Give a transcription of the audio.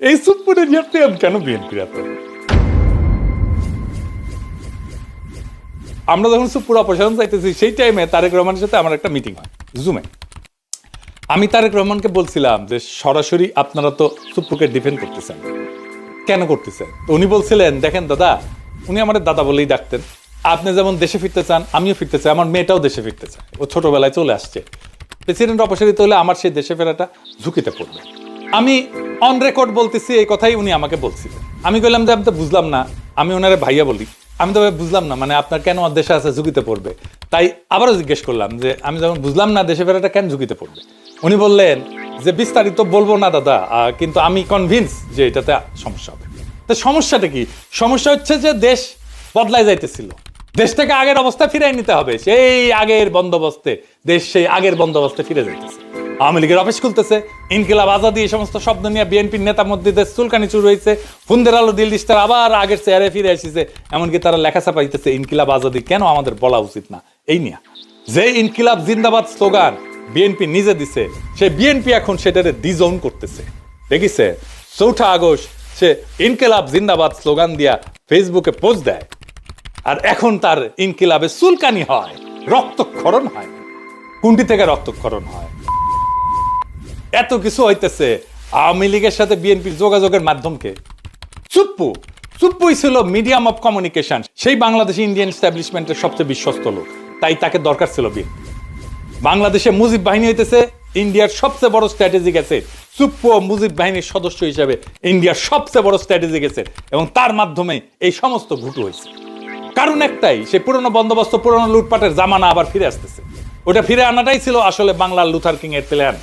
এই সুপ্পুরের প্রেম কেন বিএনপির এত? আমরা যখন সুপ্পুর অপসারণ চাইতেছি সেই টাইমে তারেক রহমানের সাথে আমার একটা মিটিং হয় জুমে। আমি তারেক রহমানকে বলছিলাম যে সরাসরি আপনারা তো সুপ্পুকে ডিফেন্ড করতেছেন, কেন করতেছেন? তো উনি বলছিলেন, দেখেন দাদা, উনি আমাদের দাদা বলেই ডাকতেন, আপনি যেমন দেশে ফিরতে চান আমিও ফিরতে চাই, আমার মেয়েটাও দেশে ফিরতে চায়, ও ছোটবেলায় চলে আসছে। প্রেসিডেন্ট অপসারিত হলে আমার সেই দেশে ফেরাটা ঝুঁকিতে পড়বে। আমি অন রেকর্ড বলতেছি, এই কথাই উনি আমাকে বলছিলেন। আমি বললাম যে আমি তো বুঝলাম না, আমি ওনারে ভাইয়া বলি, আমি তো বুঝলাম না মানে আপনার কেন আমার দেশে আছে ঝুঁকিতে পড়বে। তাই আবারও জিজ্ঞেস করলাম যে আমি যখন বুঝলাম না দেশে ফেরাটা কেন ঝুঁকিতে পড়বে। উনি বললেন যে বিস্তারিত বলবো না দাদা, কিন্তু আমি কনভিন্স যে এটাতে সমস্যা হবে। তো সমস্যাটা কি? সমস্যা হচ্ছে যে দেশ বদলায় যাইতেছিল, দেশটাকে আগের অবস্থায় ফিরাই নিতে হবে, সেই আগের বন্দোবস্তে, দেশ সেই আগের বন্দোবস্তে ফিরে যাইতেছে। আওয়ামী লীগের অফিস খুলতেছে, ইনকিলাব আজাদি, এই সমস্ত শব্দ নিয়ে বিএনপির নেতার মধ্যে চুলকানি শুরু হয়েছে, ফুন্দের আলো দিল দিস্টার আবার আগের চেয়ারে ফিরে এসেছে, এমনকি তারা লেখা ছাপাইতেছে ইনকিলাব আজাদি কেন আমাদের বলা উচিত না। এই নিয়ে যে ইনকিলাব জিন্দাবাদ স্লোগান বিএনপি নিজে দিছে, সে বিএনপি এখন সেটারে ডিজোন করতেছে। দেখিছে 4 আগস্ট সে ইনকিলাব জিন্দাবাদ স্লোগান দিয়া ফেসবুকে পোস্ট দেয়, আর এখন তার ইনকিলাবে চুলকানি হয়, রক্তক্ষরণ হয়। কোনটি থেকে রক্তক্ষরণ হয়? এত কিছু হইতেছে, আওয়ামী লীগের সাথে বিএনপির যোগাযোগের মাধ্যমকে চুপ্পুই ছিল মিডিয়াম অফ কমিউনিকেশন, সেই বাংলাদেশি ইন্ডিয়ান এস্টাবলিশমেন্টের সবচেয়ে বিশ্বস্ত লোক, তাই তাকে দরকার ছিল বিএনপি। বাংলাদেশে মুজিব বাহিনী হইতেছে ইন্ডিয়ার সবচেয়ে বড় স্ট্র্যাটেজিক অ্যাসেট। চুপ্পু মুজিব বাহিনীর সদস্য হিসেবে ইন্ডিয়ার সবচেয়ে বড় স্ট্র্যাটেজিক অ্যাসেট, এবং তার মাধ্যমে এই সমস্ত ঘুটু হয়েছে। কারণ একটাই, সে পুরনো বন্দোবস্ত, পুরনো লুটপাটের জামানা আবার ফিরে আসতেছে। ওটা ফিরে আনাটাই ছিল আসলে বাংলার লুথার কিং এর প্ল্যান।